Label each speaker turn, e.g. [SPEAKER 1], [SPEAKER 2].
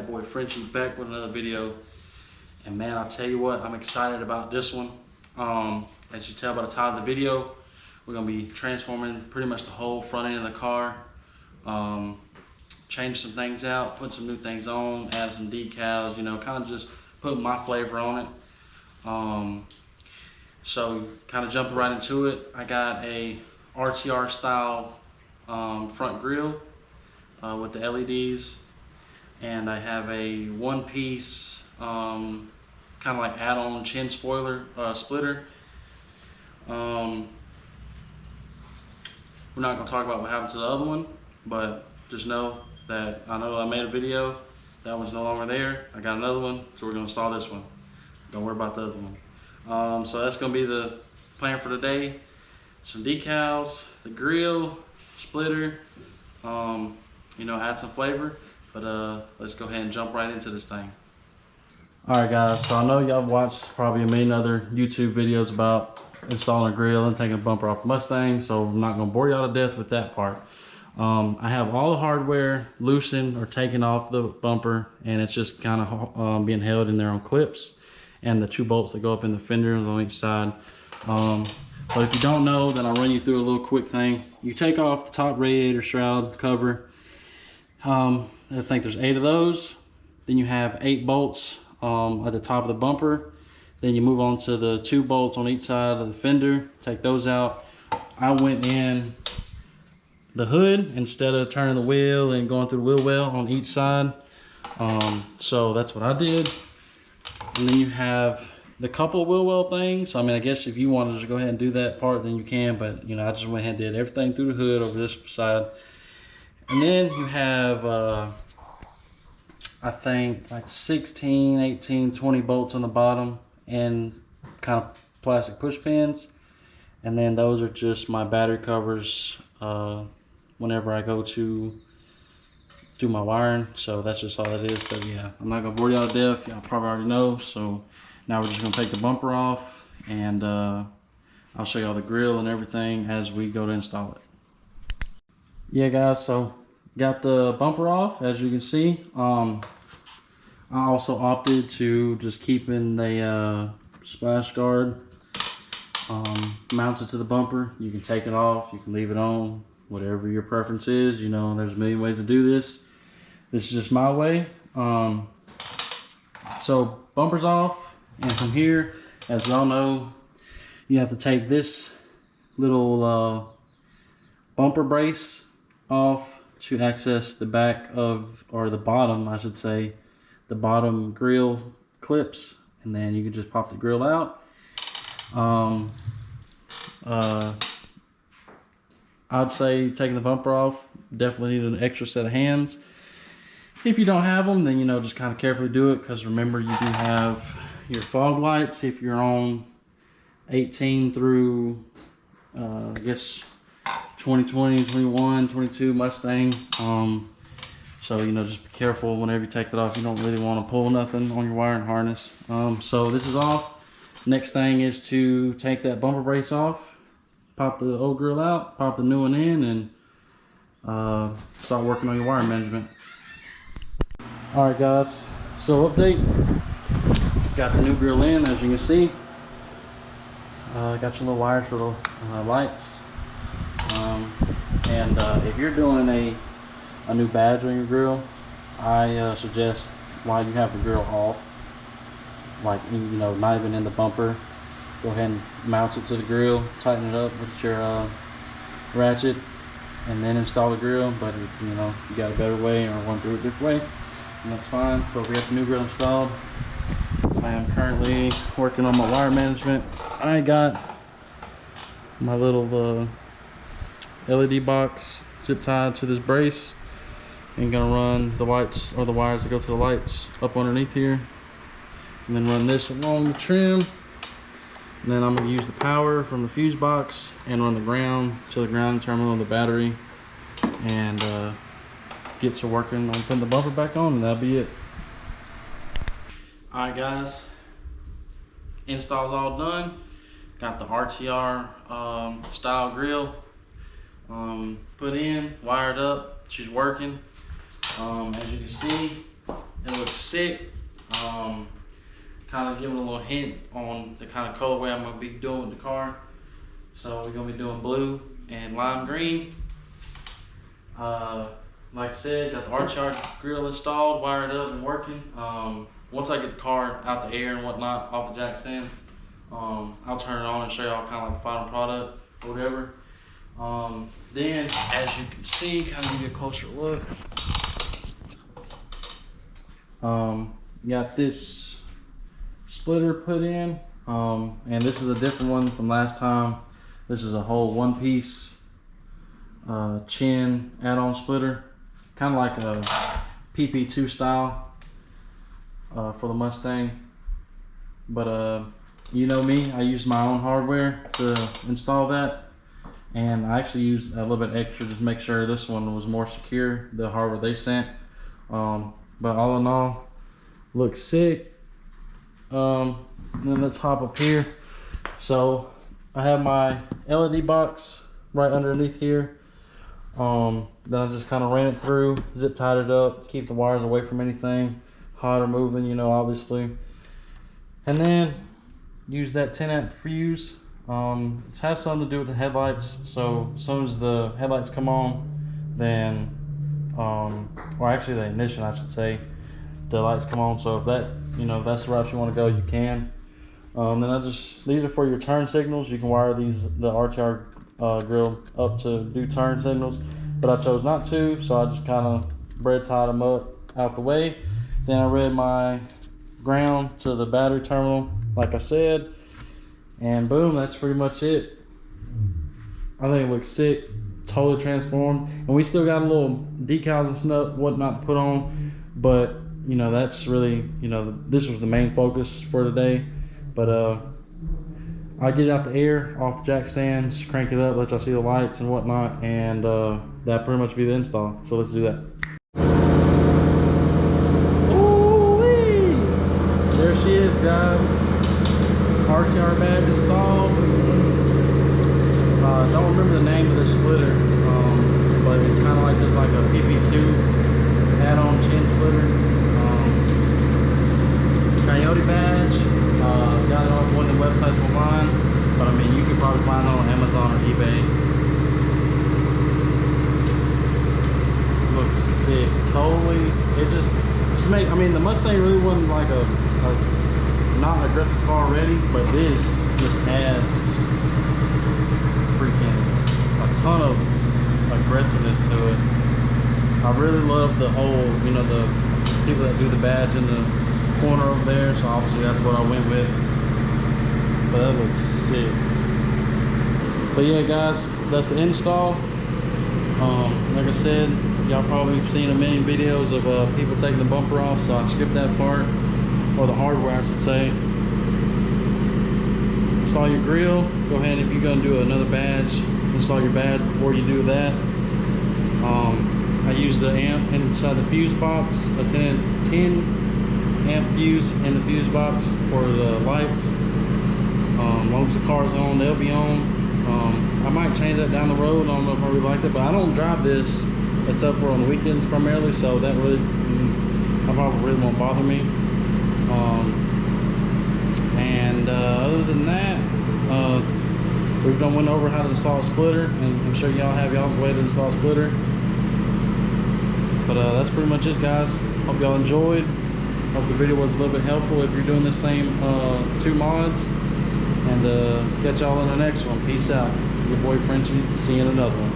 [SPEAKER 1] that boy Frenchie back with another video. And man, I'll tell you what, I'm excited about this one. As you tell by the title of the video, we're gonna be transforming pretty much the whole front end of the car. Change some things out, put some new things on, add some decals, you know, kind of just put my flavor on it. So kind of jumping right into it, I got a RTR style front grille with the LEDs, and I have a one-piece kind of like add-on chin spoiler splitter. We're not going to talk about what happened to the other one, but just know that I made a video, that one's no longer there. I got another one, so we're going to install this one. Don't worry about the other one. So that's going to be the plan for today. Some decals, the grill, splitter, you know, add some flavor. But let's go ahead and jump right into this thing. Alright guys, so I know y'all watched probably a million other YouTube videos about installing a grill and taking a bumper off the Mustang, so I'm not going to bore y'all to death with that part. I have all the hardware loosened or taken off the bumper, and it's just kind of being held in there on clips, and the 2 bolts that go up in the fenders on each side. But if you don't know, then I'll run you through a little quick thing. You take off the top radiator shroud cover. I think there's 8 of those. Then you have 8 bolts at the top of the bumper. Then you move on to the 2 bolts on each side of the fender, take those out. I went in the hood instead of turning the wheel and going through the wheel well on each side. So that's what I did. And then you have the couple wheel well things. I mean, I guess if you want to just go ahead and do that part, then you can, but you know, I just went ahead and did everything through the hood over this side. And then you have I think like 16, 18, 20 bolts on the bottom and kind of plastic push pins. And then those are just my battery covers whenever I go to do my wiring. So that's just all that is. But yeah, I'm not gonna bore y'all to death. Y'all probably already know. So now we're just gonna take the bumper off, and I'll show y'all the grill and everything as we go to install it. Yeah guys, so got the bumper off, as you can see. I also opted to just keeping the splash guard mounted to the bumper. You can take it off, you can leave it on, whatever your preference is. You know, there's a million ways to do this. This is just my way. So bumper's off, and from here, as we all know, you have to take this little bumper brace off to access the back of, or the bottom, I should say, the bottom grill clips, and then you can just pop the grill out. I'd say taking the bumper off, definitely need an extra set of hands. If you don't have them, then you know, just kind of carefully do it, because remember, you do have your fog lights if you're on 18 through I guess 2020, 21, 22 Mustang. So you know, just be careful whenever you take that off. You don't really want to pull nothing on your wiring harness. So this is off. Next thing is to take that bumper brace off, pop the old grill out, pop the new one in, and start working on your wire management. All right guys, so update. Got the new grill in, as you can see. Got your little wires for the lights. And if you're doing a new badge on your grill, I suggest, while you have the grill off, like, you know, not even in the bumper, go ahead and mount it to the grill, tighten it up with your ratchet, and then install the grill. But if you know, if you got a better way or want to do it a different way, then that's fine. But we have the new grill installed. I am currently working on my wire management. I got my little LED box zip tied to this brace, and gonna run the lights, or the wires that go to the lights, up underneath here, and then run this along the trim. And then I'm gonna use the power from the fuse box and run the ground to the ground terminal of the battery, and get to working on putting the bumper back on, and that'll be it. Alright guys, install's all done. Got the RTR style grill put in, wired up, she's working. As you can see, It looks sick. Kind of giving a little hint on the kind of colorway I'm gonna be doing with the car. So we're gonna be doing blue and lime green. Like I said, got the Archyard grill installed, wired up and working. Once I get the car out the air and whatnot off the jack stand, I'll turn it on and show y'all kind of like the final product or whatever. Then, as you can see, kind of give you a closer look. Got this splitter put in, and this is a different one from last time. This is a whole one-piece chin add-on splitter, kind of like a PP2 style for the Mustang. But you know me, I used my own hardware to install that, and I actually used a little bit extra just to make sure this one was more secure, the hardware they sent. But all in all, looks sick. And then let's hop up here. So I have my LED box right underneath here. Then I just kind of ran it through, zip tied it up, keep the wires away from anything hot or moving, you know, obviously. And then use that 10 amp fuse. It has something to do with the headlights. So as soon as the headlights come on, then or actually the ignition, I should say, the lights come on. So if that, you know, if that's the route you want to go, you can. Then these are for your turn signals. You can wire the Archyard grill up to do turn signals, but I chose not to, so I just kind of braid tied them up out the way. Then I read my ground to the battery terminal, like I said, and boom, that's pretty much it. I think it looks sick, totally transformed, and we still got a little decals and stuff, whatnot to put on, but you know, that's really, you know, this was the main focus for today. But I'll get it out the air off the jack stands, crank it up, let y'all see the lights and whatnot, and that pretty much be the install. So let's do that. Ooh-wee! There she is, guys. RTR badge installed. Don't remember the name of the splitter, but it's kind of like just like a PP2 add-on chin splitter. Coyote badge. Got it off one of the websites online, but I mean, you can probably find it on Amazon or eBay. Looks sick. Totally. It just I mean, the Mustang really wasn't like a not aggressive car already, but this just adds freaking a ton of aggressiveness to it. I really love the whole, you know, the people that do the badge in the corner over there, so obviously that's what I went with. But that looks sick. But yeah, guys, that's the install. Like I said, y'all probably seen a million videos of people taking the bumper off, so I skipped that part, or the hardware I should say. Install your grill. Go ahead, if you're going to do another badge, install your badge before you do that. I used the amp inside the fuse box, a 10 amp fuse in the fuse box for the lights. As long as the car's on, they'll be on. I might change that down the road. I don't know if I really like it, but I don't drive this except for on the weekends primarily, so that really, I probably really won't bother me. Other than that, we've went over how to install a splitter, and I'm sure y'all have y'all's way to install a splitter. But that's pretty much it, guys. Hope y'all enjoyed. Hope the video was a little bit helpful if you're doing the same 2 mods. And catch y'all in the next one. Peace out. Your boy Frenchie. See you in another one.